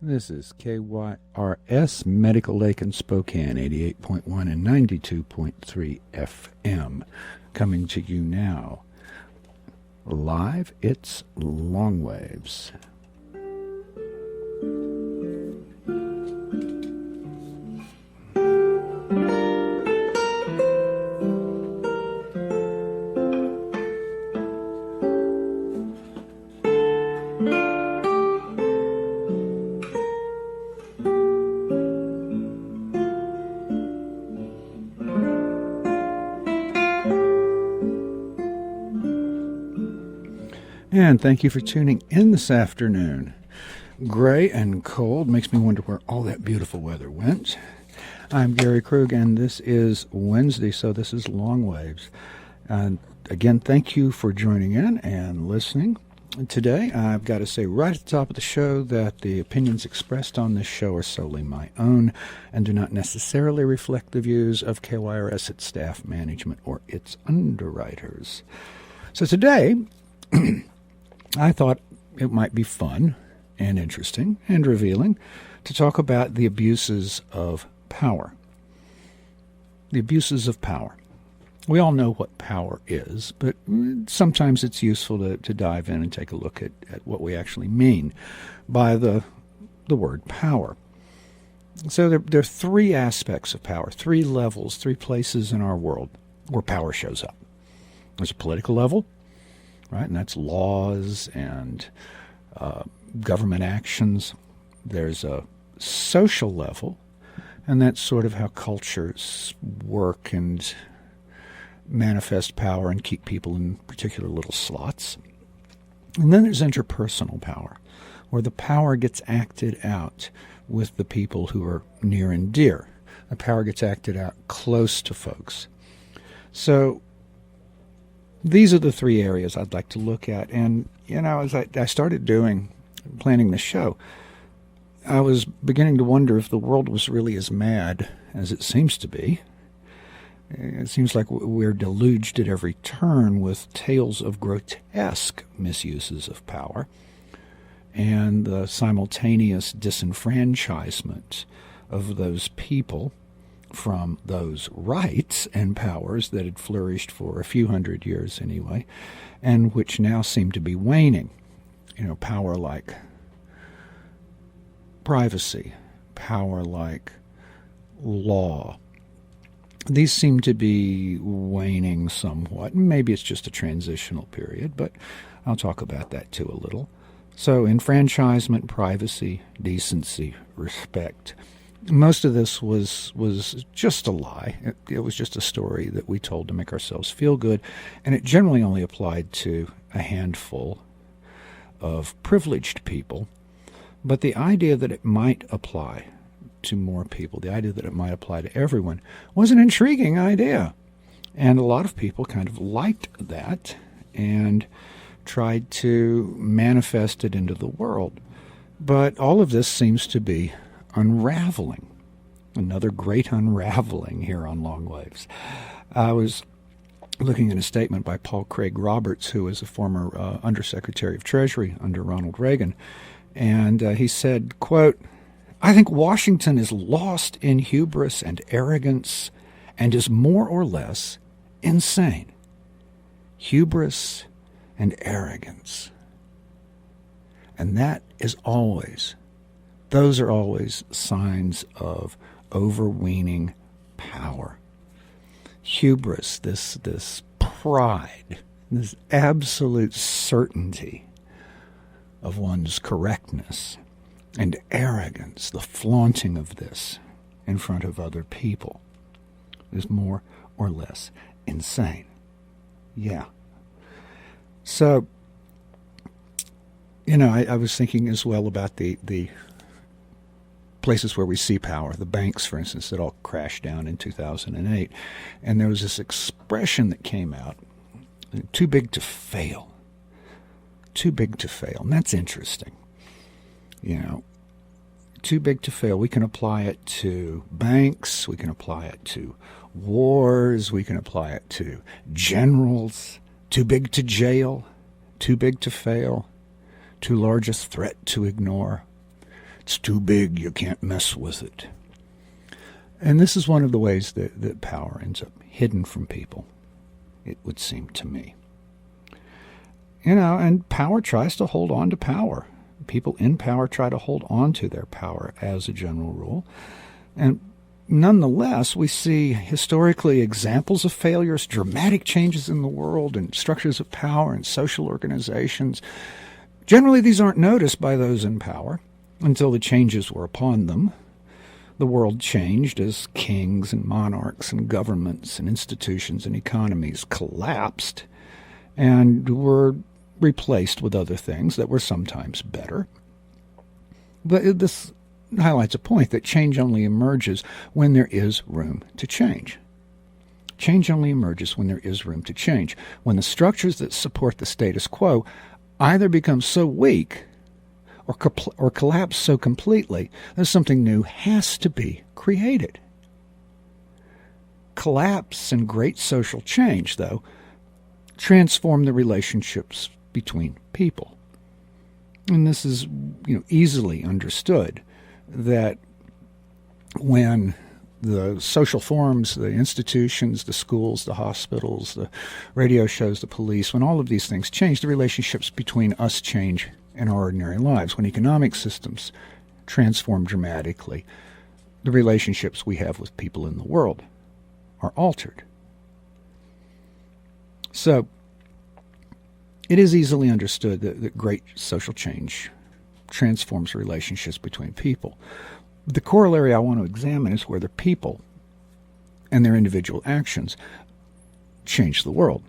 This is KYRS Medical Lake in Spokane, 88.1 and 92.3 FM. Coming to you now. Live, it's Long Waves. And thank you for tuning in this afternoon. Gray and cold makes me wonder where all that beautiful weather went. I'm Gary Krug, and this is Wednesday, so this is Long Waves. And again, thank you for joining in and listening. Today, I've got to say right at the top of the show that the opinions expressed on this show are solely my own and do not necessarily reflect the views of KYRS, its staff, management, or its underwriters. So today, I thought it might be fun and interesting and revealing to talk about the abuses of power. The abuses of power. We all know what power is, but sometimes it's useful to dive in and take a look at what we actually mean by the word power. So there are three aspects of power, three levels, three places in our world where power shows up. There's a political level, right? And that's laws and government actions. There's a social level, and that's sort of how cultures work and manifest power and keep people in particular little slots. And then there's interpersonal power, where the power gets acted out with the people who are near and dear. The power gets acted out close to folks. So these are the three areas I'd like to look at. And, as I started planning the show, I was beginning to wonder if the world was really as mad as it seems to be. It seems like we're deluged at every turn with tales of grotesque misuses of power and the simultaneous disenfranchisement of those people from those rights and powers that had flourished for a few hundred years anyway, and which now seem to be waning. Power like privacy, power like law. These seem to be waning somewhat. Maybe it's just a transitional period, but I'll talk about that too a little. So enfranchisement, privacy, decency, respect. Most of this was just a lie. It was just a story that we told to make ourselves feel good, and it generally only applied to a handful of privileged people. But the idea that it might apply to more people, the idea that it might apply to everyone, was an intriguing idea. And a lot of people kind of liked that and tried to manifest it into the world. But all of this seems to be unraveling. Another great unraveling here on Long Waves. I was looking at a statement by Paul Craig Roberts, who is a former Undersecretary of Treasury under Ronald Reagan. And he said, quote, "I think Washington is lost in hubris and arrogance and is more or less insane." Hubris and arrogance. And those are always signs of overweening power. Hubris, this pride, this absolute certainty of one's correctness, and arrogance, the flaunting of this in front of other people, is more or less insane. Yeah. So, I was thinking as well about the places where we see power, the banks, for instance, that all crashed down in 2008. And there was this expression that came out, too big to fail. Too big to fail. And that's interesting. Too big to fail. We can apply it to banks. We can apply it to wars. We can apply it to generals. Too big to jail. Too big to fail. Too large a threat to ignore. It's too big, you can't mess with it. And this is one of the ways that power ends up hidden from people, it would seem to me. And power tries to hold on to power. People in power try to hold on to their power as a general rule. And nonetheless, we see historically examples of failures, dramatic changes in the world and structures of power and social organizations. Generally, these aren't noticed by those in power until the changes were upon them. The world changed as kings and monarchs and governments and institutions and economies collapsed and were replaced with other things that were sometimes better. But this highlights a point that change only emerges when there is room to change. Change only emerges when there is room to change. When the structures that support the status quo either become so weak or collapse so completely that something new has to be created. Collapse and great social change, though, transform the relationships between people. And this is easily understood that when the social forms, the institutions, the schools, the hospitals, the radio shows, the police, when all of these things change, the relationships between us change in our ordinary lives. When economic systems transform dramatically, the relationships we have with people in the world are altered. So it is easily understood that great social change transforms relationships between people. The corollary I want to examine is whether people and their individual actions change the world.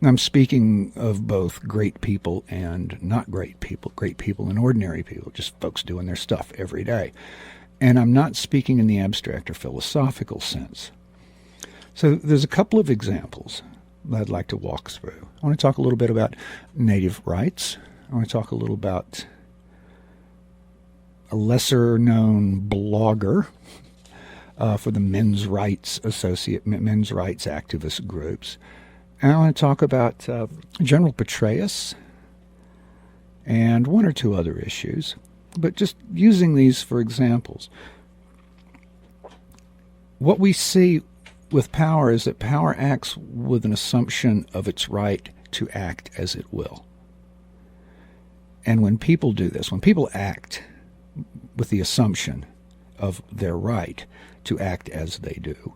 I'm speaking of both great people and not great people and ordinary people, just folks doing their stuff every day. And I'm not speaking in the abstract or philosophical sense. So there's a couple of examples that I'd like to walk through. I want to talk a little bit about native rights. I want to talk a little about a lesser-known blogger for the men's rights activist groups. And I want to talk about General Petraeus and one or two other issues, but just using these for examples. What we see with power is that power acts with an assumption of its right to act as it will. And when people do this, when people act with the assumption of their right to act as they do,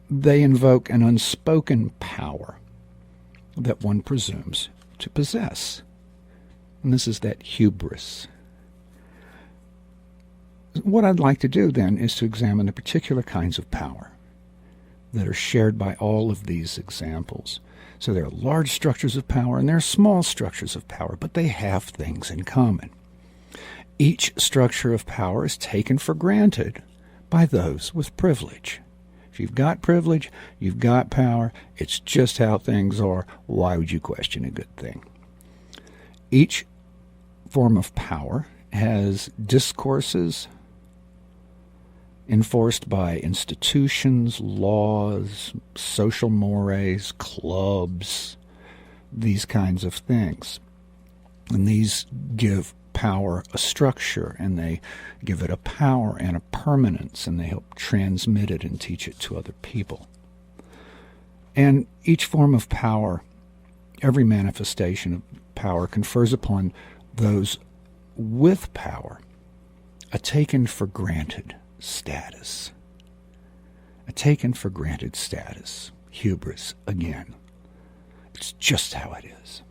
they invoke an unspoken power that one presumes to possess. And this is that hubris. What I'd like to do then is to examine the particular kinds of power that are shared by all of these examples. So there are large structures of power and there are small structures of power, but they have things in common. Each structure of power is taken for granted by those with privilege. If you've got privilege, you've got power. It's just how things are. Why would you question a good thing? Each form of power has discourses enforced by institutions, laws, social mores, clubs, these kinds of things. And these give power a structure, and they give it a power and a permanence, and they help transmit it and teach it to other people. And each form of power, every manifestation of power, confers upon those with power a taken-for-granted status. A taken-for-granted status. Hubris, again. It's just how it is.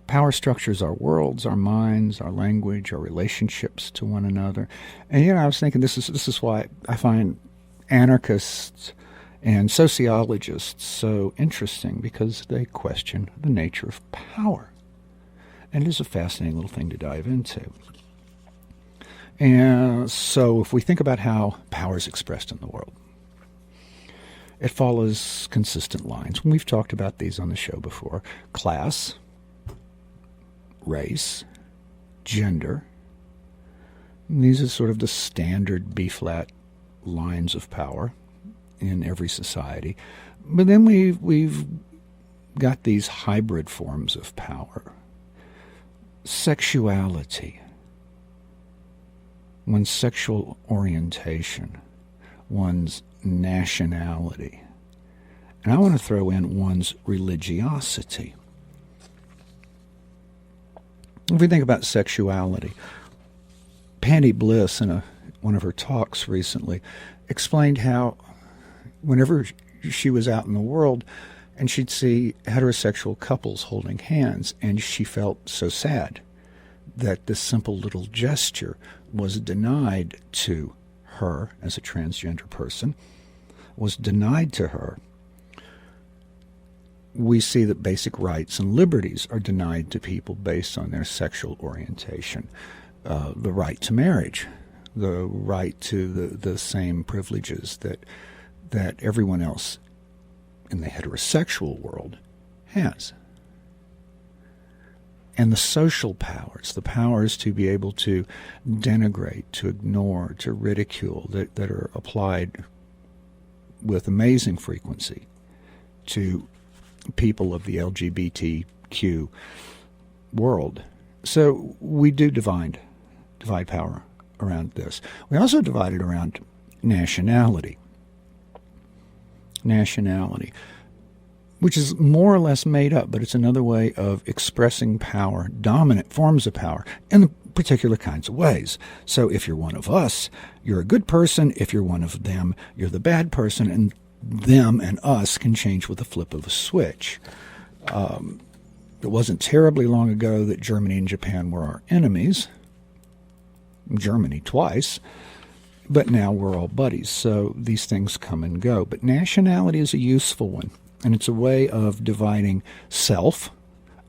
Power structures our worlds, our minds, our language, our relationships to one another. And I was thinking this is why I find anarchists and sociologists so interesting, because they question the nature of power. And it is a fascinating little thing to dive into. And so if we think about how power is expressed in the world, it follows consistent lines. We've talked about these on the show before. Class, race, gender. And these are sort of the standard B-flat lines of power in every society. But then we've got these hybrid forms of power. sexuality, one's sexual orientation, one's nationality, and I want to throw in one's religiosity. If we think about sexuality, Patty Bliss, in one of her talks recently, explained how whenever she was out in the world and she'd see heterosexual couples holding hands, and she felt so sad that this simple little gesture was denied to her as a transgender person, was denied to her. We see that basic rights and liberties are denied to people based on their sexual orientation. The right to marriage, the right to the same privileges that everyone else in the heterosexual world has. And the social powers, the powers to be able to denigrate, to ignore, to ridicule, that are applied with amazing frequency to people of the LGBTQ world. So we do divide power around this. We also divide it around nationality. Nationality, which is more or less made up, but it's another way of expressing power, dominant forms of power, in particular kinds of ways. So if you're one of us, you're a good person. If you're one of them, you're the bad person, and them and us can change with the flip of a switch. It wasn't terribly long ago that Germany and Japan were our enemies. Germany twice. But now we're all buddies, so these things come and go. But nationality is a useful one, and it's a way of dividing self,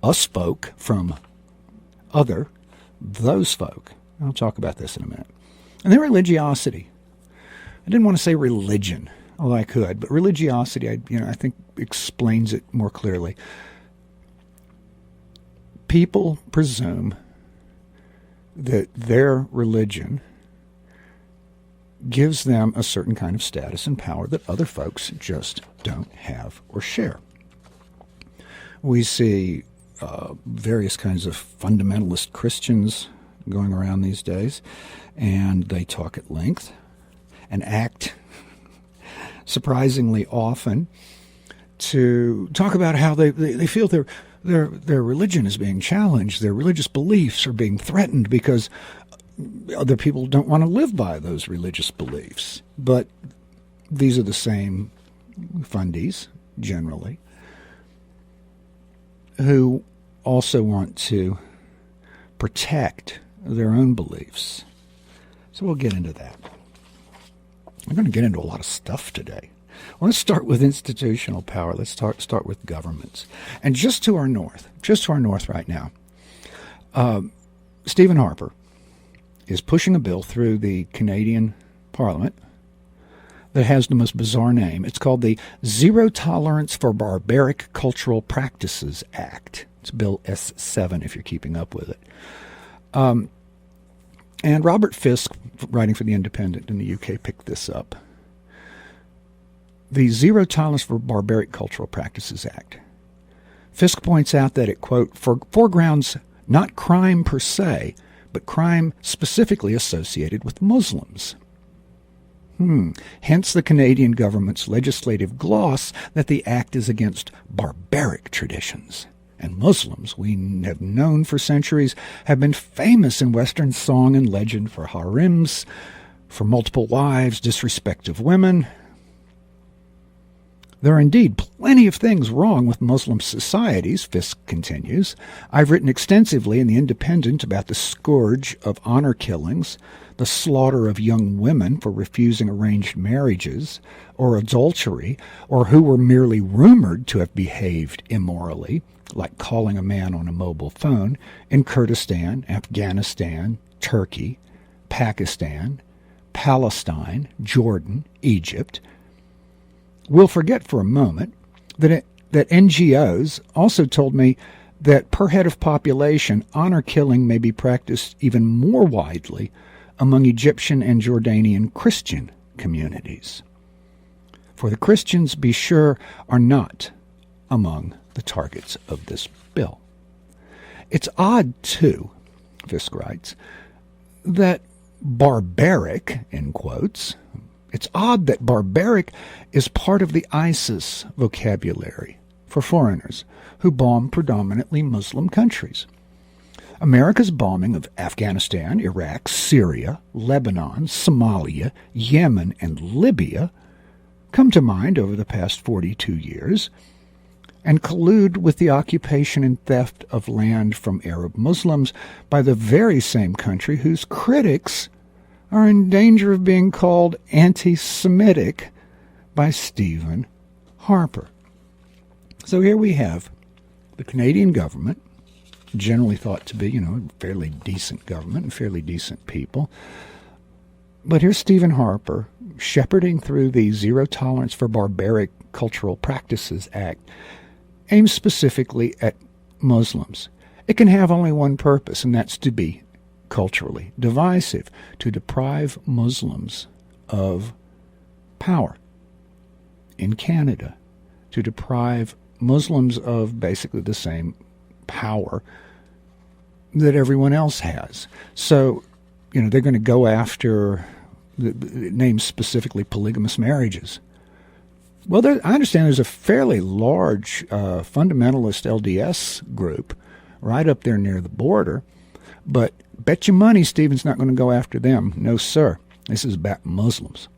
us folk, from other, those folk. I'll talk about this in a minute. And then religiosity. I didn't want to say religion, although I could, but religiosity, I think explains it more clearly. People presume that their religion gives them a certain kind of status and power that other folks just don't have or share. We see various kinds of fundamentalist Christians going around these days, and they talk at length and act surprisingly often to talk about how they feel their religion is being challenged, their religious beliefs are being threatened because other people don't want to live by those religious beliefs. But these are the same fundies, generally, who also want to protect their own beliefs. So we'll get into that. We're going to get into a lot of stuff today. I want to start with institutional power. Let's start with governments. And just to our north right now, Stephen Harper is pushing a bill through the Canadian Parliament that has the most bizarre name. It's called the Zero Tolerance for Barbaric Cultural Practices Act. It's Bill S7, if you're keeping up with it. And Robert Fisk, writing for The Independent in the UK, picked this up. The Zero Tolerance for Barbaric Cultural Practices Act. Fisk points out that it, quote, foregrounds not crime per se, but crime specifically associated with Muslims. Hence the Canadian government's legislative gloss that the act is against barbaric traditions. And Muslims, we have known for centuries, have been famous in Western song and legend for harems, for multiple wives, disrespect of women. There are indeed plenty of things wrong with Muslim societies, Fisk continues. I've written extensively in The Independent about the scourge of honor killings, the slaughter of young women for refusing arranged marriages or adultery, or who were merely rumored to have behaved immorally, like calling a man on a mobile phone, in Kurdistan, Afghanistan, Turkey, Pakistan, Palestine, Jordan, Egypt. We'll forget for a moment that NGOs also told me that per head of population, honor killing may be practiced even more widely among Egyptian and Jordanian Christian communities. For the Christians, be sure, are not among the targets of this bill. It's odd, too, Fisk writes, that barbaric, in quotes, it's odd that barbaric is part of the ISIS vocabulary for foreigners who bomb predominantly Muslim countries. America's bombing of Afghanistan, Iraq, Syria, Lebanon, Somalia, Yemen, and Libya come to mind over the past 42 years and collude with the occupation and theft of land from Arab Muslims by the very same country whose critics are in danger of being called anti-Semitic by Stephen Harper. So here we have the Canadian government, generally thought to be, a fairly decent government and fairly decent people. But here's Stephen Harper shepherding through the Zero Tolerance for Barbaric Cultural Practices Act, aimed specifically at Muslims. It can have only one purpose, and that's to be culturally divisive, to deprive Muslims of power in Canada, to deprive Muslims of basically the same power that everyone else has. So, they're going to go after the names specifically polygamous marriages. Well, I understand there's a fairly large fundamentalist LDS group right up there near the border, but bet your money Stephen's not going to go after them. No, sir. This is about Muslims.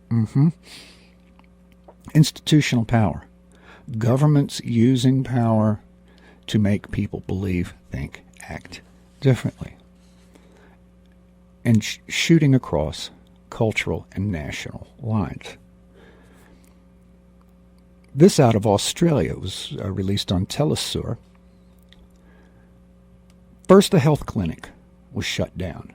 Institutional power. Governments using power to make people believe, think, act differently. And shooting across cultural and national lines. This out of Australia was released on Telesur. First, the health clinic was shut down.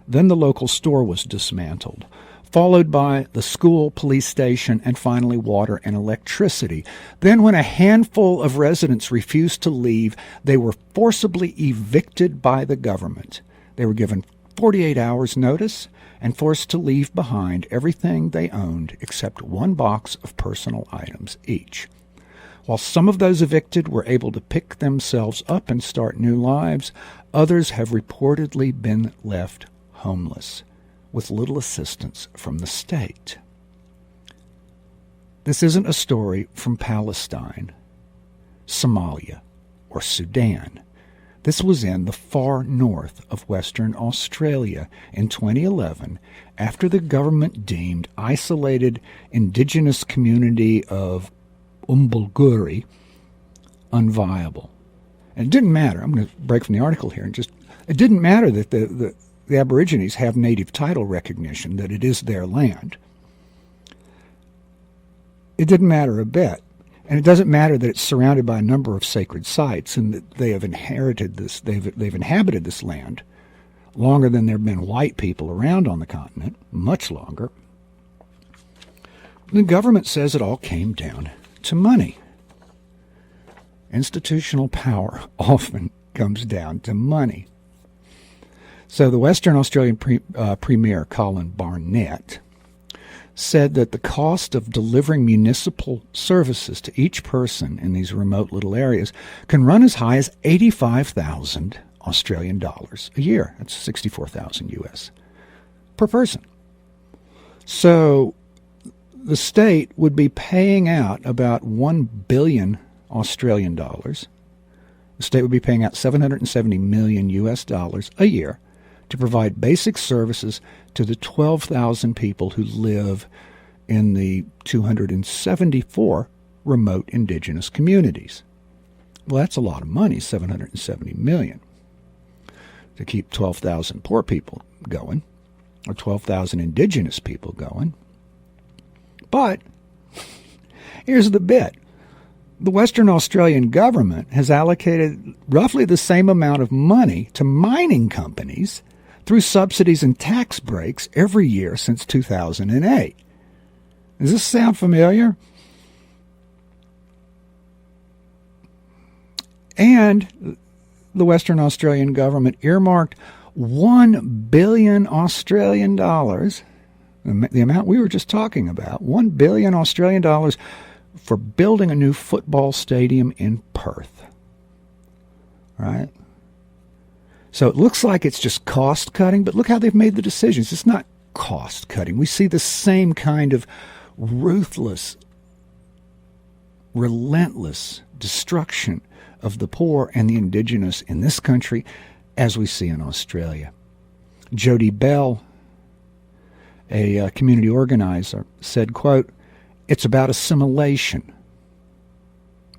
Then the local store was dismantled, followed by the school, police station, and finally water and electricity. Then when a handful of residents refused to leave, they were forcibly evicted by the government. They were given 48 hours notice and forced to leave behind everything they owned except one box of personal items each. While some of those evicted were able to pick themselves up and start new lives, others have reportedly been left homeless, with little assistance from the state. This isn't a story from Palestine, Somalia, or Sudan. This was in the far north of Western Australia in 2011 after the government deemed isolated indigenous community of Umbulguri unviable. And it didn't matter. I'm going to break from the article here. It didn't matter that the Aborigines have native title recognition, that it is their land. It didn't matter a bit. And it doesn't matter that it's surrounded by a number of sacred sites and that they have inherited this, they've inhabited this land longer than there have been white people around on the continent, much longer. The government says it all came down to money. Institutional power often comes down to money. So the Western Australian Premier, Colin Barnett, said that the cost of delivering municipal services to each person in these remote little areas can run as high as 85,000 Australian dollars a year. That's 64,000 US per person. So the state would be paying out about 1 billion Australian dollars. The state would be paying out 770 million US dollars a year to provide basic services to the 12,000 people who live in the 274 remote indigenous communities. Well, that's a lot of money, 770 million, to keep 12,000 poor people going, or 12,000 indigenous people going. But here's the bit. The Western Australian government has allocated roughly the same amount of money to mining companies through subsidies and tax breaks every year since 2008. Does this sound familiar? And the Western Australian government earmarked 1 billion Australian dollars, the amount we were just talking about, 1 billion Australian dollars for building a new football stadium in Perth. Right? So it looks like it's just cost cutting, but look how they've made the decisions. It's not cost cutting. We see the same kind of ruthless, relentless destruction of the poor and the indigenous in this country as we see in Australia. Jody Bell, a community organizer, said, quote, "It's about assimilation.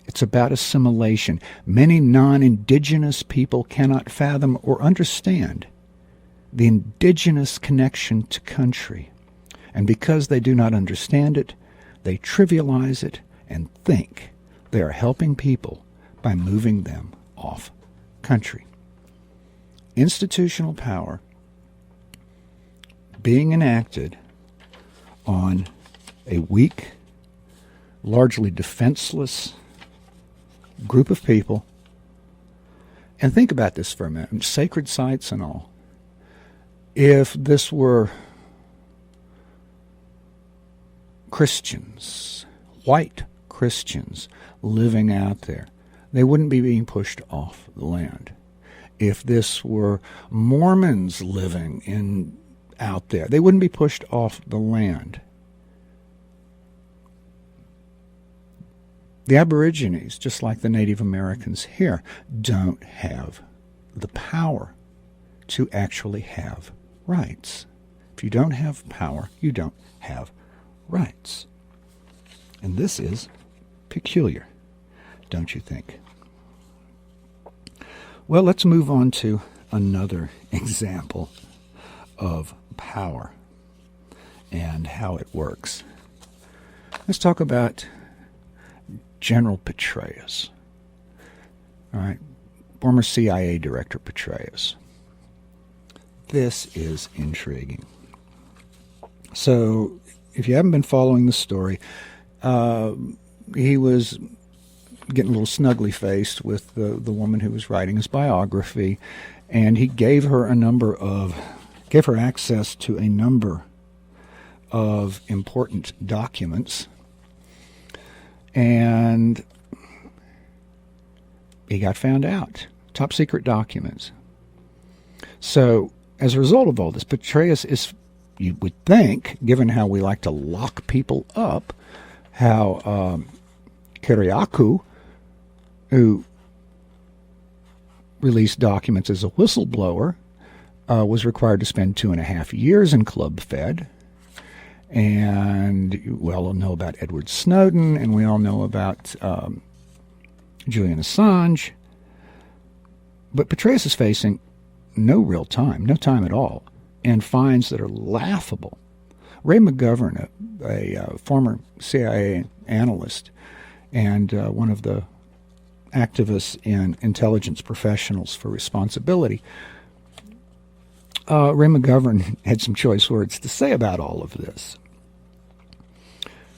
It's about assimilation. Many non-indigenous people cannot fathom or understand the indigenous connection to country. And because they do not understand it, they trivialize it and think they are helping people by moving them off country." Institutional power being enacted on a weak, largely defenseless group of people. And think about this for a minute. Sacred sites and all. If this were Christians, white Christians living out there, they wouldn't be being pushed off the land. If this were Mormons living out there, they wouldn't be pushed off the land. The Aborigines, just like the Native Americans here, don't have the power to actually have rights. If you don't have power, you don't have rights. And this is peculiar, don't you think? Well, let's move on to another example of power and how it works. Let's talk about General Petraeus. All right, former CIA Director Petraeus. This is intriguing. So, if you haven't been following the story, he was getting a little snugly faced with the woman who was writing his biography, and he gave her access to a number of important documents, and he got found out. Top secret documents. So, as a result of all this, Petraeus is, you would think, given how we like to lock people up, how Keriakou, who released documents as a whistleblower, was required to spend 2.5 years in Club Fed. And we all know about Edward Snowden, and we all know about Julian Assange. But Petraeus is facing no time at all, and fines that are laughable. Ray McGovern, a former CIA analyst and one of the activists in Intelligence Professionals for Responsibility, Ray McGovern had some choice words to say about all of this.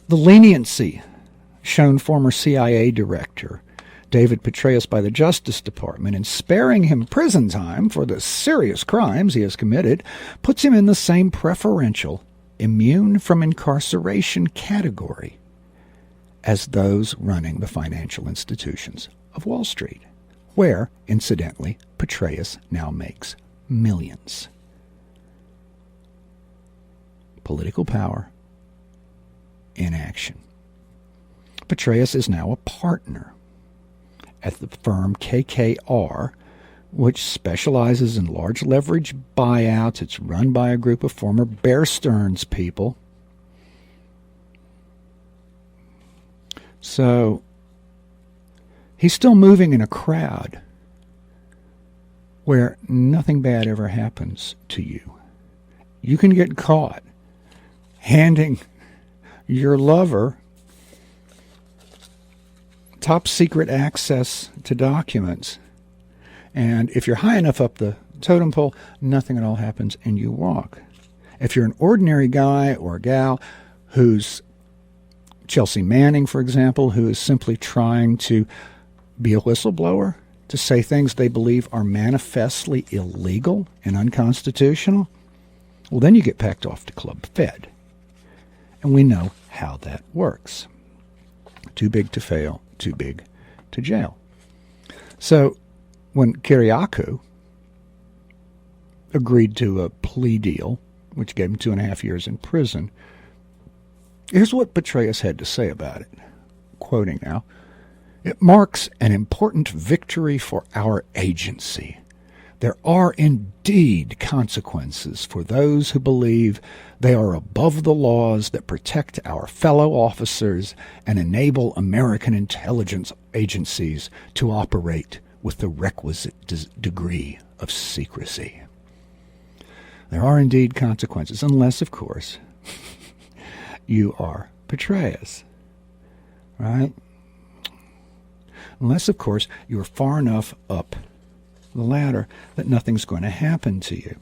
The leniency shown former CIA director David Petraeus by the Justice Department in sparing him prison time for the serious crimes he has committed puts him in the same preferential immune from incarceration category as those running the financial institutions of Wall Street, where, incidentally, Petraeus now makes millions. Political power in action. Petraeus is now a partner at the firm KKR, which specializes in large leverage buyouts. It's run by a group of former Bear Stearns people. So he's still moving in a crowd where nothing bad ever happens to you. You can get caught handing your lover top secret access to documents, and if you're high enough up the totem pole, nothing at all happens and you walk. If you're an ordinary guy or gal who's Chelsea Manning, for example, who is simply trying to be a whistleblower, to say things they believe are manifestly illegal and unconstitutional, well, then you get packed off to Club Fed. And we know how that works. Too big to fail, too big to jail. So when Keriakou agreed to a plea deal, which gave him 2.5 years in prison. Here's what Petraeus had to say about it. Quoting now, "It marks an important victory for our agency. There are indeed consequences for those who believe they are above the laws that protect our fellow officers and enable American intelligence agencies to operate with the requisite degree of secrecy." There are indeed consequences, unless, of course, you are Petraeus, right? Unless, of course, you're far enough up the ladder that nothing's going to happen to you.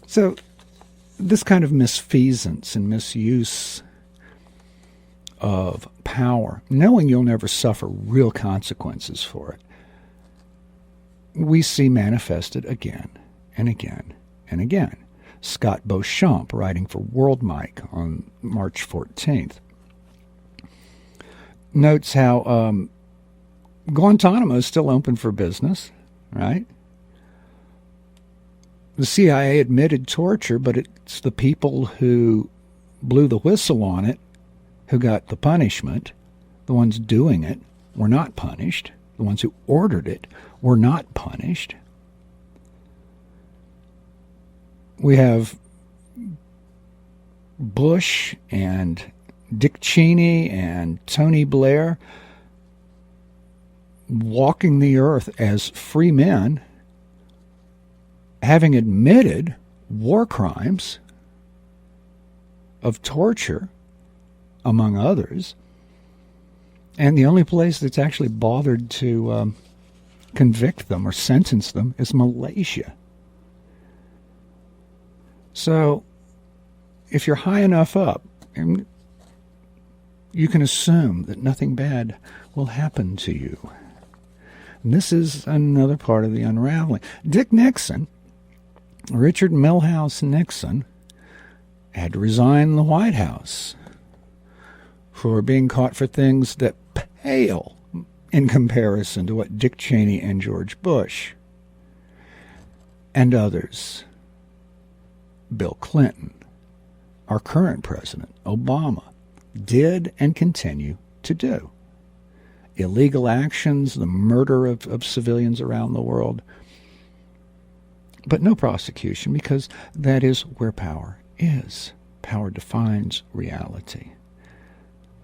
So this kind of misfeasance and misuse of power, knowing you'll never suffer real consequences for it, we see manifested again and again and again. Scott Beauchamp, writing for World Mike on March 14th, notes how Guantanamo is still open for business, right? The CIA admitted torture, but it's the people who blew the whistle on it who got the punishment. The ones doing it were not punished. The ones who ordered it were not punished. We have Bush and Dick Cheney and Tony Blair walking the earth as free men, having admitted war crimes of torture, among others, and the only place that's actually bothered to convict them or sentence them is Malaysia. So if you're high enough up, you can assume that nothing bad will happen to you. And this is another part of the unraveling. Dick Nixon, Richard Milhous Nixon, had to resign the White House for being caught for things that pale in comparison to what Dick Cheney and George Bush and others, Bill Clinton, our current president, Obama, did and continue to do. Illegal actions, the murder of civilians around the world, but no prosecution, because that is where power is. Power defines reality.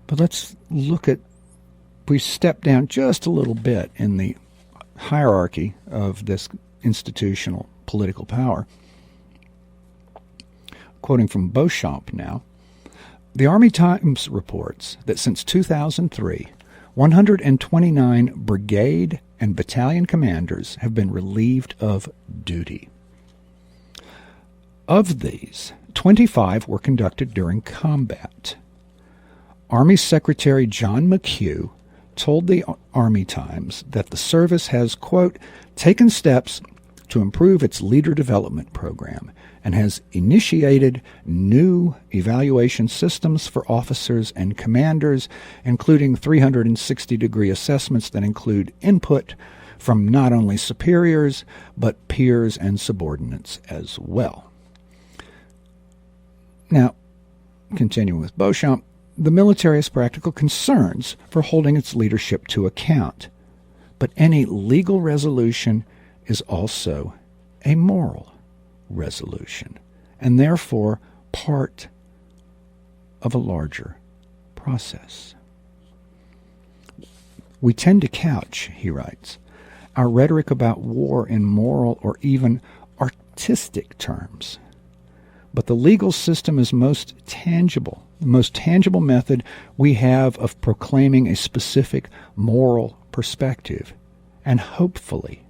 But let's look at, we step down just a little bit in the hierarchy of this institutional political power. Quoting from Beauchamp now, the Army Times reports that since 2003, 129 brigade and battalion commanders have been relieved of duty. Of these, 25 were conducted during combat. Army Secretary John McHugh told the Army Times that the service has, quote, taken steps to improve its leader development program and has initiated new evaluation systems for officers and commanders, including 360-degree assessments that include input from not only superiors, but peers and subordinates as well. Now, continuing with Beauchamp, the military has practical concerns for holding its leadership to account, but any legal resolution is also a moral resolution, and therefore part of a larger process. We tend to couch, he writes, our rhetoric about war in moral or even artistic terms. But the legal system is most tangible, the most tangible method we have of proclaiming a specific moral perspective and hopefully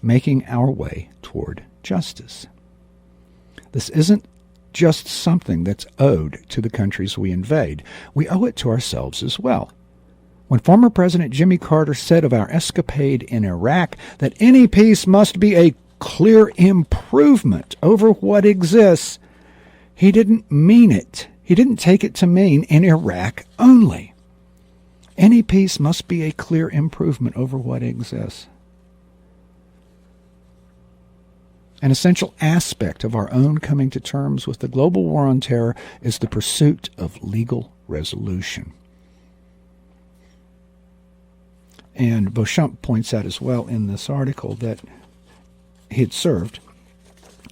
making our way toward justice. This isn't just something that's owed to the countries we invade. We owe it to ourselves as well. When former President Jimmy Carter said of our escapade in Iraq that any peace must be a clear improvement over what exists, he didn't mean it. He didn't take it to mean in Iraq only. Any peace must be a clear improvement over what exists. An essential aspect of our own coming to terms with the global war on terror is the pursuit of legal resolution. And Beauchamp points out as well in this article that he had served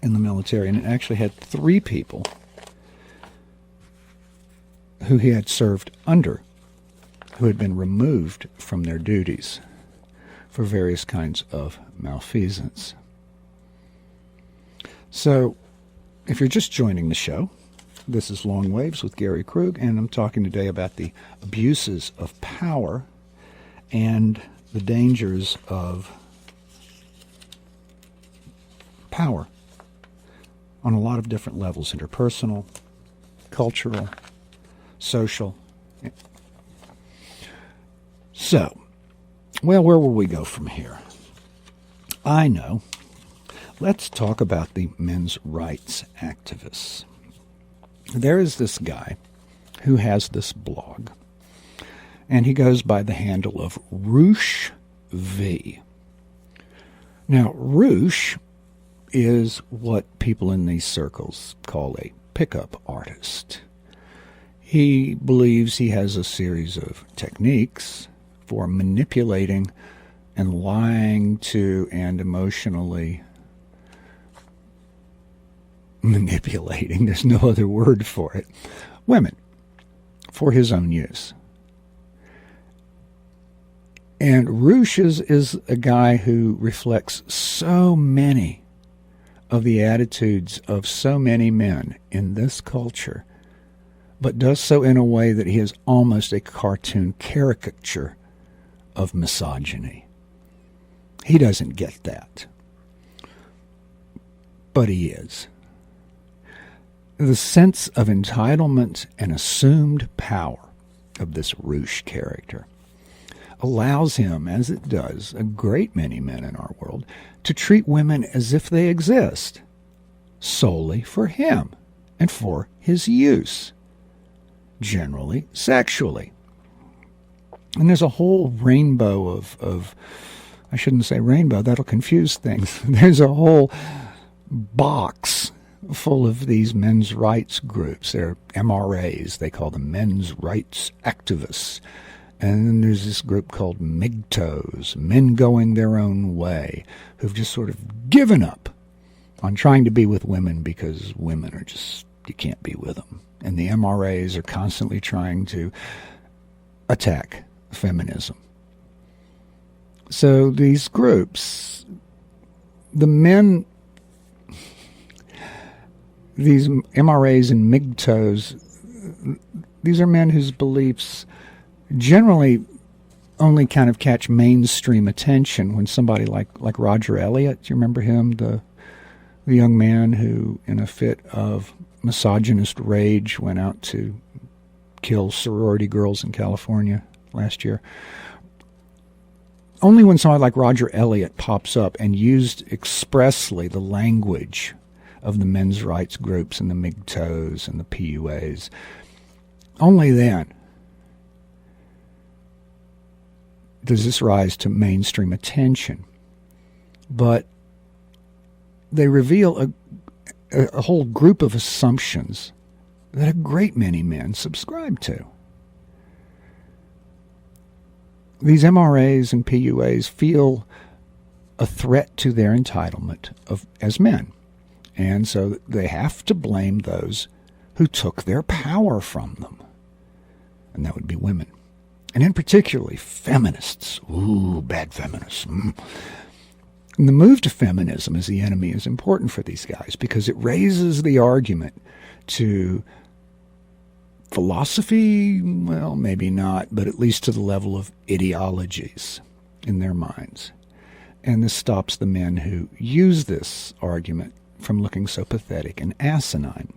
in the military, and it actually had 3 people who he had served under who had been removed from their duties for various kinds of malfeasance. So, if you're just joining the show, this is Long Waves with Gary Krug, and I'm talking today about the abuses of power and the dangers of power on a lot of different levels: interpersonal, cultural, social. So, well, where will we go from here? I know. Let's talk about the men's rights activists. There is this guy who has this blog, and he goes by the handle of Roosh V. Now, Roosh is what people in these circles call a pickup artist. He believes he has a series of techniques for manipulating and lying to and emotionally manipulating, there's no other word for it, women for his own use. And Roosh is a guy who reflects so many of the attitudes of so many men in this culture, but does so in a way that he is almost a cartoon caricature of misogyny. He doesn't get that, but he is. The sense of entitlement and assumed power of this Roosh character allows him, as it does a great many men in our world, to treat women as if they exist solely for him and for his use, generally sexually. And there's a whole rainbow of I shouldn't say rainbow, that'll confuse things. There's a whole box full of these men's rights groups. They're MRAs, they call them men's rights activists. And then there's this group called MGTOWs, men going their own way, who've just sort of given up on trying to be with women because women are just, you can't be with them. And the MRAs are constantly trying to attack feminism. So these groups, the men, these MRAs and MGTOWs, these are men whose beliefs generally only kind of catch mainstream attention when somebody like Roger Elliott, do you remember him, the young man who, in a fit of misogynist rage, went out to kill sorority girls in California last year? Only when somebody like Roger Elliott pops up and used expressly the language of the men's rights groups and the MGTOWs and the PUAs, only then does this rise to mainstream attention. But they reveal a whole group of assumptions that a great many men subscribe to. These MRAs and PUAs feel a threat to their entitlement as men. And so they have to blame those who took their power from them. And that would be women. And in particularly feminists. Ooh, bad feminists. And the move to feminism as the enemy is important for these guys because it raises the argument to philosophy, well, maybe not, but at least to the level of ideologies in their minds. And this stops the men who use this argument from looking so pathetic and asinine.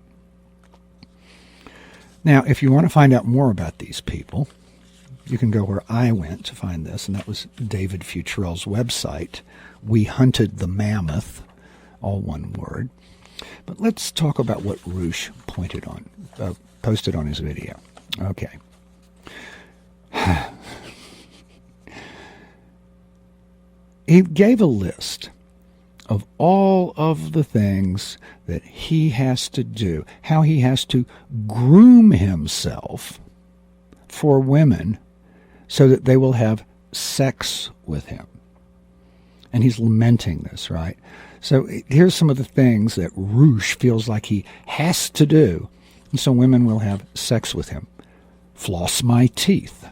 Now, if you want to find out more about these people, you can go where I went to find this, and that was David Futrell's website, We Hunted the Mammoth, all one word. But let's talk about what Roosh posted on his video. Okay. He gave a list of all of the things that he has to do, how he has to groom himself for women so that they will have sex with him. And he's lamenting this, right? So here's some of the things that Roosh feels like he has to do, and so women will have sex with him. Floss my teeth,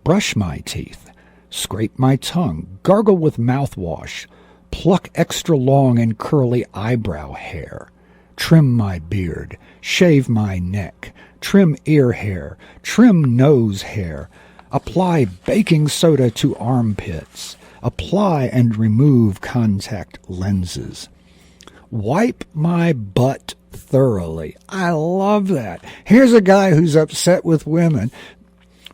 brush my teeth, scrape my tongue, gargle with mouthwash, pluck extra long and curly eyebrow hair, trim my beard, shave my neck, trim ear hair, trim nose hair, apply baking soda to armpits, apply and remove contact lenses, wipe my butt thoroughly. I love that. Here's a guy who's upset with women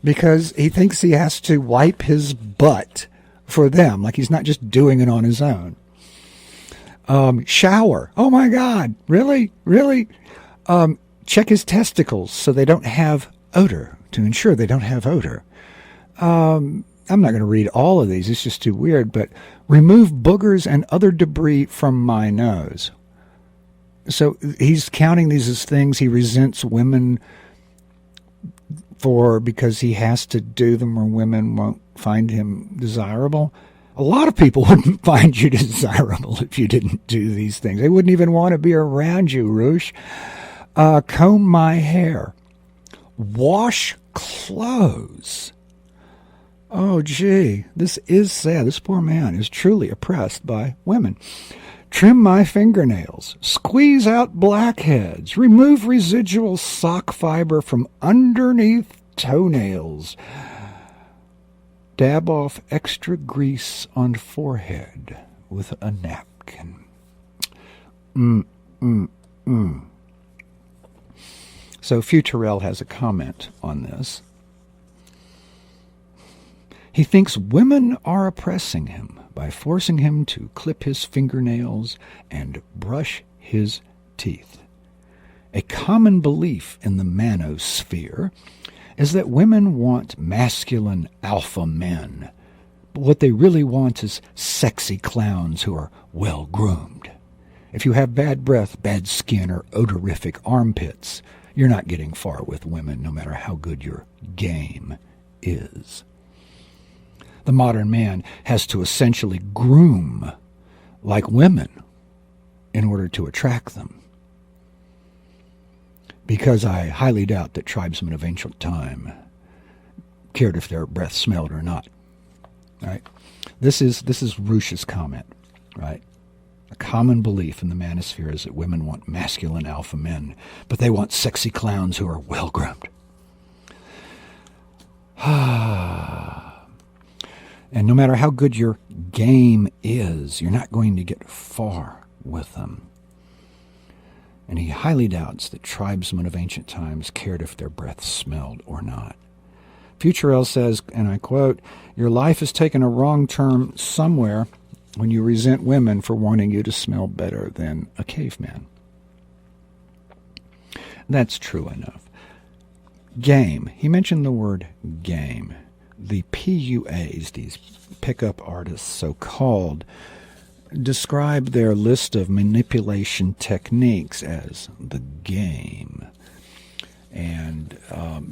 because he thinks he has to wipe his butt for them, like he's not just doing it on his own. Shower. Oh my God. Really? Check his testicles so they don't have odor, to ensure they don't have odor. I'm not going to read all of these. It's just too weird, but remove boogers and other debris from my nose. So he's counting these as things he resents women for because he has to do them or women won't find him desirable. A lot of people wouldn't find you desirable if you didn't do these things. They wouldn't even want to be around you, Roosh. Comb my hair. Wash clothes. Oh, gee, this is sad. This poor man is truly oppressed by women. Trim my fingernails. Squeeze out blackheads. Remove residual sock fiber from underneath toenails. Dab off extra grease on forehead with a napkin. So Futurel has a comment on this. He thinks women are oppressing him by forcing him to clip his fingernails and brush his teeth. A common belief in the manosphere is that women want masculine alpha men, but what they really want is sexy clowns who are well-groomed. If you have bad breath, bad skin, or odorific armpits, you're not getting far with women, no matter how good your game is. The modern man has to essentially groom like women in order to attract them. Because I highly doubt that tribesmen of ancient time cared if their breath smelled or not. Right? This is Roosh's comment, right? A common belief in the manosphere is that women want masculine alpha men, but they want sexy clowns who are well-groomed. And no matter how good your game is, you're not going to get far with them. And he highly doubts that tribesmen of ancient times cared if their breath smelled or not. Futurel says, and I quote, "Your life has taken a wrong turn somewhere when you resent women for wanting you to smell better than a caveman." That's true enough. Game. He mentioned the word game. The PUAs, these pickup artists so-called, describe their list of manipulation techniques as the game. And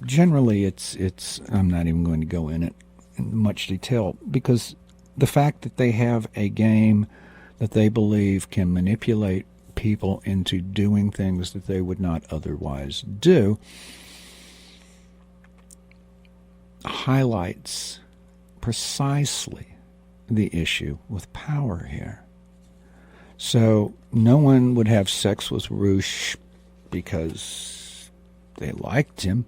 generally it's I'm not even going to go in it in much detail, because the fact that they have a game that they believe can manipulate people into doing things that they would not otherwise do highlights precisely the issue with power here. So no one would have sex with Roosh because they liked him.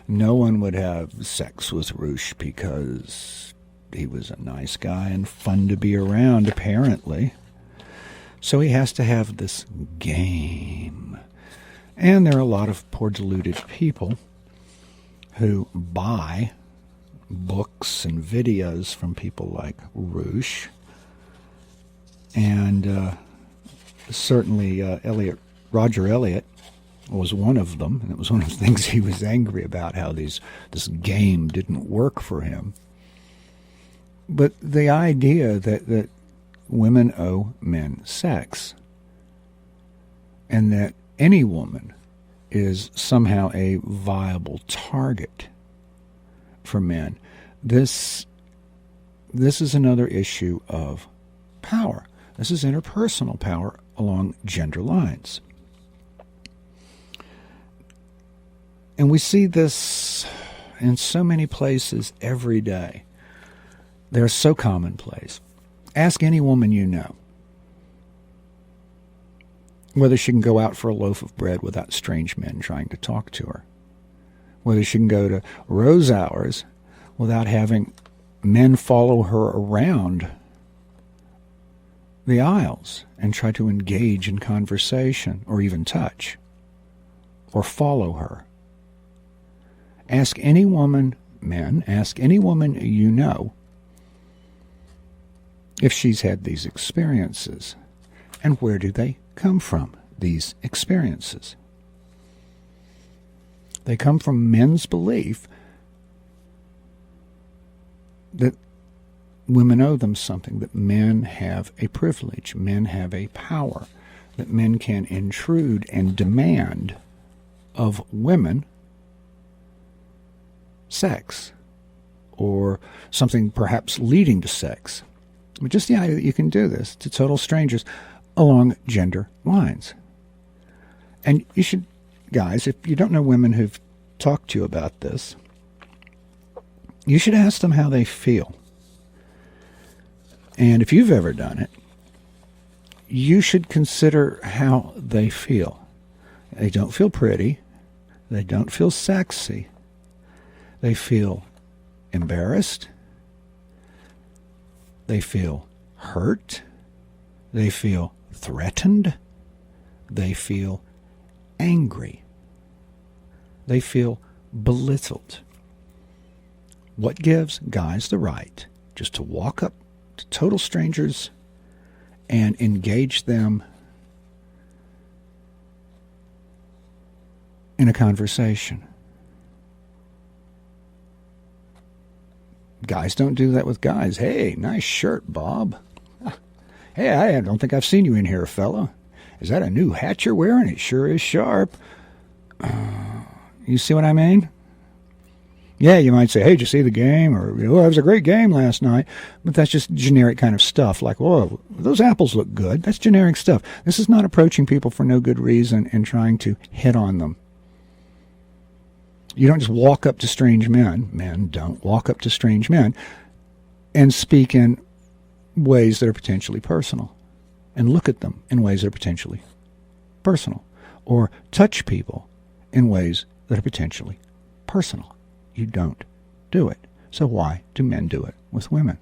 No one would have sex with Roosh because he was a nice guy and fun to be around, apparently. So he has to have this game. And there are a lot of poor deluded people who buy books and videos from people like Roosh. And certainly Roger Elliott was one of them, and it was one of the things he was angry about, how this game didn't work for him. But the idea that women owe men sex, and that any woman is somehow a viable target for men. This is another issue of power. This is interpersonal power along gender lines. And we see this in so many places every day. They're so commonplace. Ask any woman you know whether she can go out for a loaf of bread without strange men trying to talk to her, whether she can go to rose hours without having men follow her around the aisles and try to engage in conversation or even touch or follow her. Ask any woman, men, ask any woman you know if she's had these experiences. And where do they come from, these experiences? They come from men's belief that women owe them something, that men have a privilege, men have a power, that men can intrude and demand of women sex, or something perhaps leading to sex. But just the idea that you can do this to total strangers along gender lines. And you should, guys, if you don't know women who've talked to you about this, you should ask them how they feel. And if you've ever done it, you should consider how they feel. They don't feel pretty. They don't feel sexy. They feel embarrassed. They feel hurt. They feel threatened. They feel angry. They feel belittled. What gives guys the right just to walk up to total strangers and engage them in a conversation? Guys don't do that with guys. Hey, nice shirt, Bob. Hey, I don't think I've seen you in here, fella. Is that a new hat you're wearing? It sure is sharp. You see what I mean? Yeah, you might say, hey, did you see the game? Or, oh, it was a great game last night. But that's just generic kind of stuff. Like, whoa, those apples look good. That's generic stuff. This is not approaching people for no good reason and trying to hit on them. You don't just walk up to strange men. Men don't walk up to strange men and speak in ways that are potentially personal and look at them in ways that are potentially personal, or touch people in ways that are potentially personal. You don't do it. So why do men do it with women?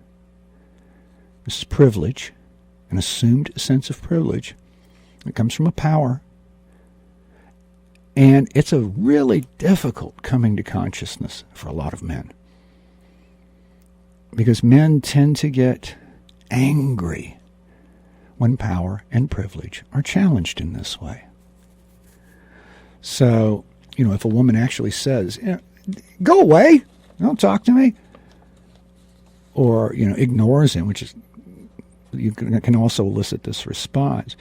This is privilege, an assumed sense of privilege. It comes from a power. And it's a really difficult coming to consciousness for a lot of men. Because men tend to get angry when power and privilege are challenged in this way. So, if a woman actually says, go away, don't talk to me, or, ignores him, which is, you can also elicit this response.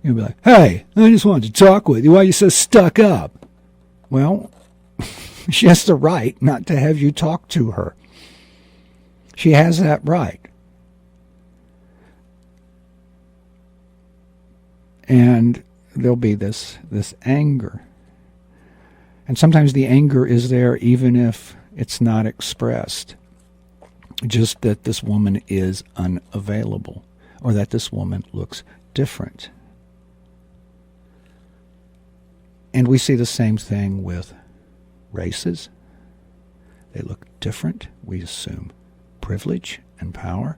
You'll be like, hey, I just wanted to talk with you. Why are you so stuck up? Well, she has the right not to have you talk to her. She has that right. And there'll be this anger. And sometimes the anger is there even if it's not expressed. Just that this woman is unavailable, or that this woman looks different. And we see the same thing with races. They look different. We assume privilege and power.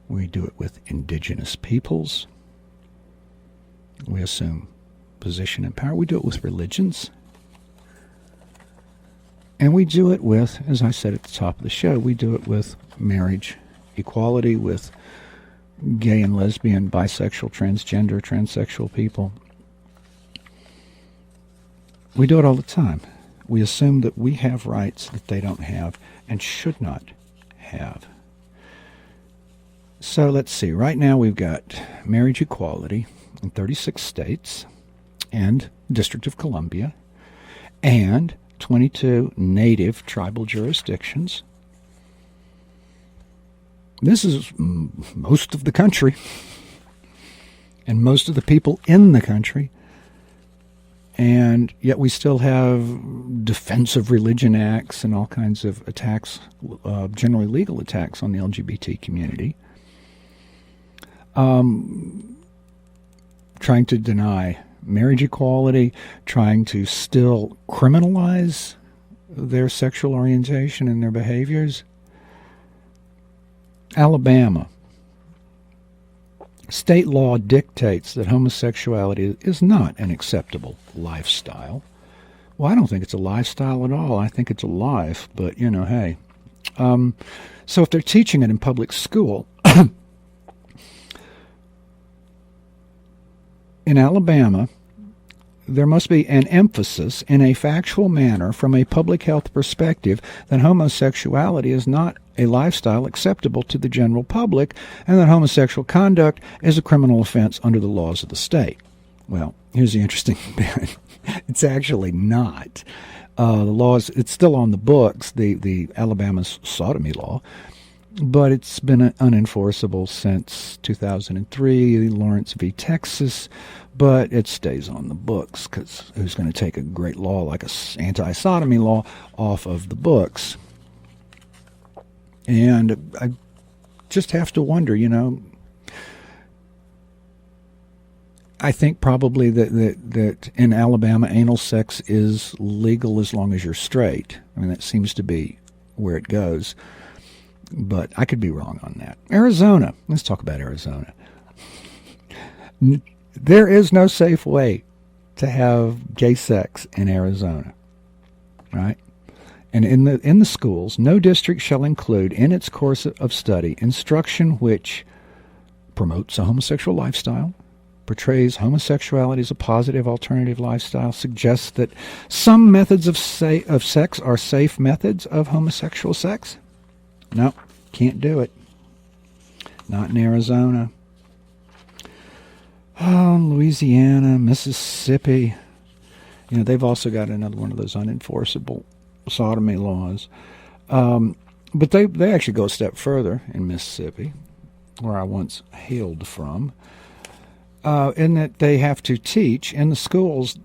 We do it with indigenous peoples. We assume position and power. We do it with religions. And we do it with, as I said at the top of the show, we do it with marriage equality, with gay and lesbian, bisexual, transgender, transsexual people. We do it all the time. We assume that we have rights that they don't have and should not have. So let's see. Right now we've got marriage equality in 36 states and District of Columbia and 22 native tribal jurisdictions. This is most of the country and most of the people in the country. And yet we still have Defense of Religion Acts and all kinds of attacks, generally legal attacks on the LGBT community. Trying to deny marriage equality, trying to still criminalize their sexual orientation and their behaviors. Alabama. State law dictates that homosexuality is not an acceptable lifestyle. Well, I don't think it's a lifestyle at all. I think it's a life, but, hey. So if they're teaching it in public school, in Alabama, there must be an emphasis in a factual manner from a public health perspective that homosexuality is not a lifestyle acceptable to the general public and that homosexual conduct is a criminal offense under the laws of the state. Well, here's the interesting bit. It's actually not. The laws, it's still on the books, the Alabama's sodomy law, but it's been unenforceable since 2003, Lawrence v. Texas, but it stays on the books because who's going to take a great law like an anti-sodomy law off of the books? And I just have to wonder, I think probably that in Alabama, anal sex is legal as long as you're straight. I mean, that seems to be where it goes. But I could be wrong on that. Arizona. Let's talk about Arizona. There is no safe way to have gay sex in Arizona, right? And in the schools, no district shall include in its course of study instruction which promotes a homosexual lifestyle, portrays homosexuality as a positive alternative lifestyle, suggests that some methods of sex are safe methods of homosexual sex. No, can't do it. Not in Arizona. Oh, Louisiana, Mississippi. They've also got another one of those unenforceable sodomy laws. But they actually go a step further in Mississippi, where I once hailed from, in that they have to teach in the schools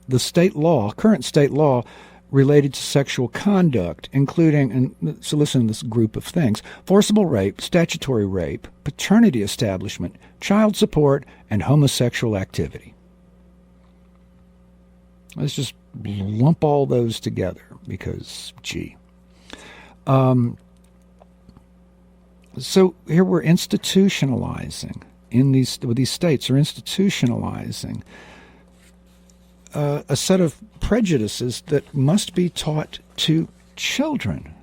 the state law, current state law, related to sexual conduct, including, and so listen to this group of things: forcible rape, statutory rape, paternity establishment, child support, and homosexual activity. Let's just lump all those together because, gee. So here we're institutionalizing, these states are institutionalizing a set of prejudices that must be taught to children.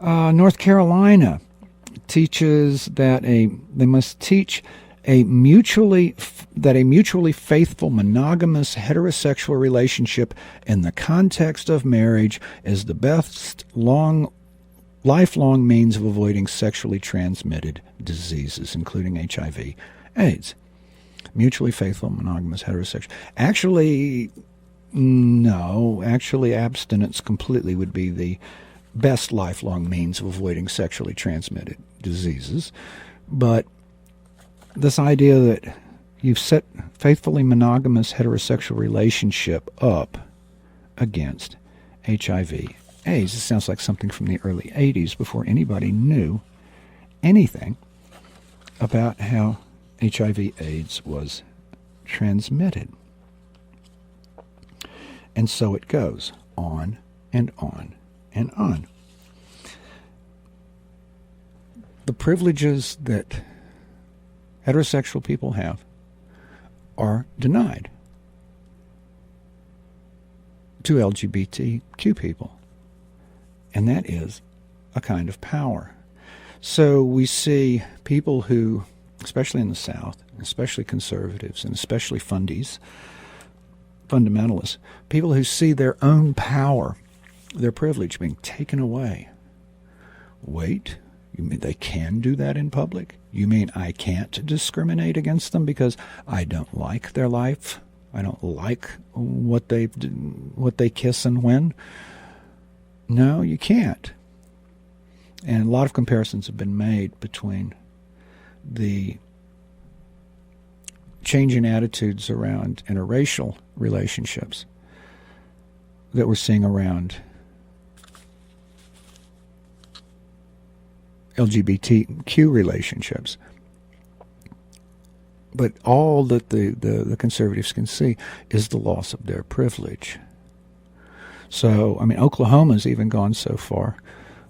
North Carolina teaches that they must teach a mutually faithful monogamous heterosexual relationship in the context of marriage is the best lifelong means of avoiding sexually transmitted diseases, including HIV/AIDS. Mutually faithful, monogamous, heterosexual. Actually, no. Actually, abstinence completely would be the best lifelong means of avoiding sexually transmitted diseases. But this idea that you've set faithfully monogamous heterosexual relationship up against HIV/AIDS. It sounds like something from the early 80s before anybody knew anything about how HIV/AIDS was transmitted. And so it goes on and on and on. The privileges that heterosexual people have are denied to LGBTQ people. And that is a kind of power. So we see people who, especially in the South, especially conservatives, and especially fundies, fundamentalists, people who see their own power, their privilege being taken away. Wait, You mean they can do that in public? You mean I can't discriminate against them because I don't like their life? I don't like what they kiss and when? No, you can't. And a lot of comparisons have been made between the change in attitudes around interracial relationships that we're seeing around LGBTQ relationships. But all that the conservatives can see is the loss of their privilege. So, I mean, Oklahoma's even gone so far.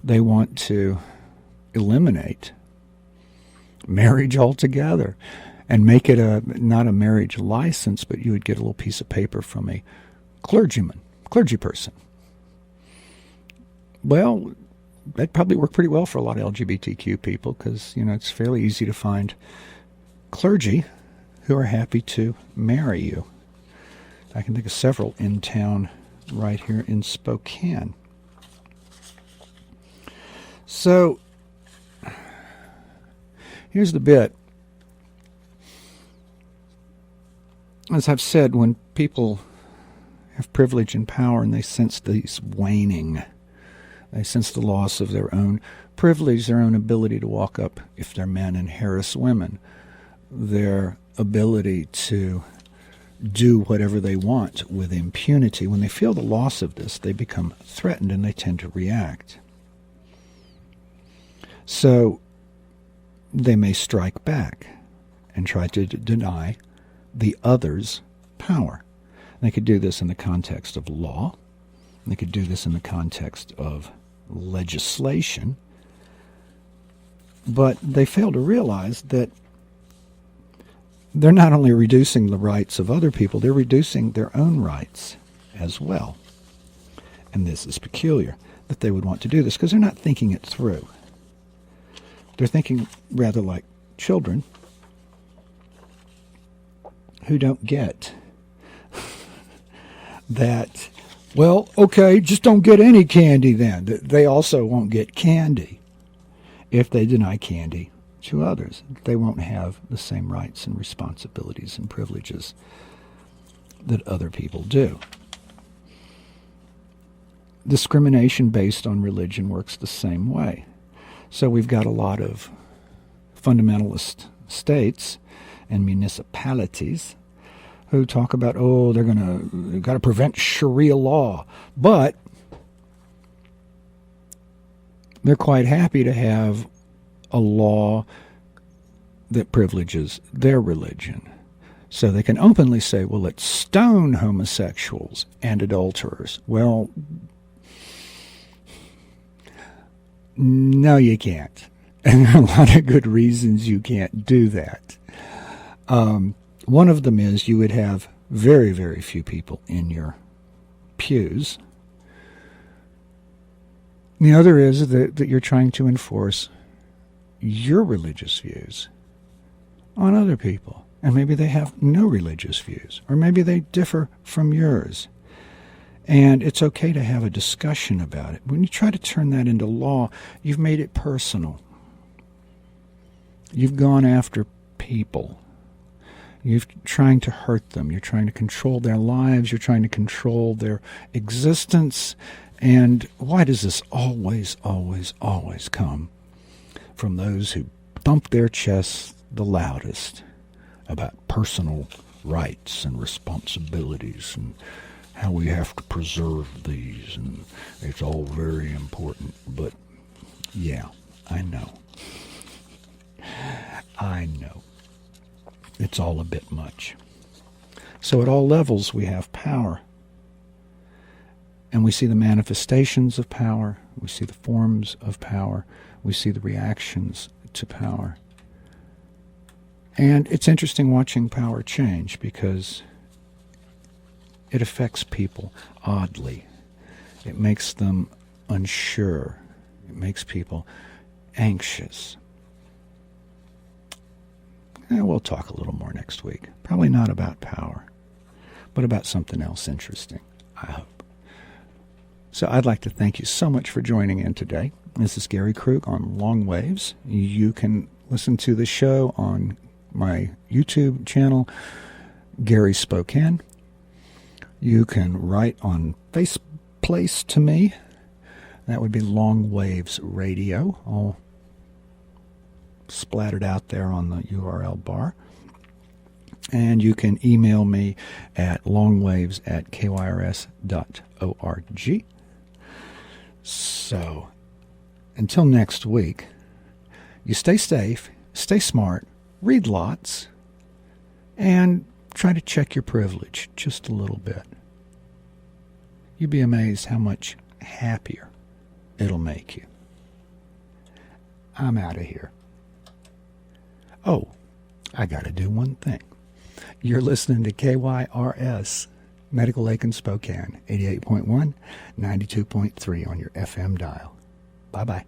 They want to eliminate marriage altogether and make it not a marriage license, but you would get a little piece of paper from a clergy person. Well, that'd probably work pretty well for a lot of LGBTQ people because, it's fairly easy to find clergy who are happy to marry you. I can think of several in town right here in Spokane. So, here's the bit. As I've said, when people have privilege and power and they sense these waning, they sense the loss of their own privilege, their own ability to walk up, if they're men, and harass women, their ability to do whatever they want with impunity. When they feel the loss of this, they become threatened and they tend to react. So they may strike back and try to deny the other's power. They could do this in the context of law. They could do this in the context of legislation. But they fail to realize that they're not only reducing the rights of other people, they're reducing their own rights as well. And this is peculiar, that they would want to do this, because they're not thinking it through. They're thinking rather like children who don't get that, well, okay, just don't get any candy then. They also won't get candy if they deny candy to others. They won't have the same rights and responsibilities and privileges that other people do. Discrimination based on religion works the same way. So we've got a lot of fundamentalist states and municipalities who talk about, they've got to prevent Sharia law. But they're quite happy to have a law that privileges their religion. So they can openly say, well, let's stone homosexuals and adulterers. Well, no, you can't. And there are a lot of good reasons you can't do that. One of them is you would have very, very few people in your pews. The other is that you're trying to enforce your religious views on other people. And maybe they have no religious views, or maybe they differ from yours. And it's okay to have a discussion about it. When you try to turn that into law, you've made it personal. You've gone after people. You're trying to hurt them. You're trying to control their lives. You're trying to control their existence. And why does this always, always, always come from those who thump their chests the loudest about personal rights and responsibilities and how we have to preserve these, and it's all very important. But yeah, I know. It's all a bit much. So at all levels we have power. And we see the manifestations of power. We see the forms of power. We see the reactions to power. And it's interesting watching power change because it affects people oddly. It makes them unsure. It makes people anxious. And we'll talk a little more next week. Probably not about power, but about something else interesting, I hope. So I'd like to thank you so much for joining in today. This is Gary Krug on Long Waves. You can listen to the show on my YouTube channel, Gary Spokane. You can write on Faceplace to me. That would be Long Waves Radio, all splattered out there on the URL bar. And you can email me at longwaves@kyrs.org. So, until next week, you stay safe, stay smart, read lots, and try to check your privilege just a little bit. You'd be amazed how much happier it'll make you. I'm out of here. Oh, I got to do one thing. You're listening to KYRS, Medical Lake in Spokane, 88.1, 92.3 on your FM dial. Bye-bye.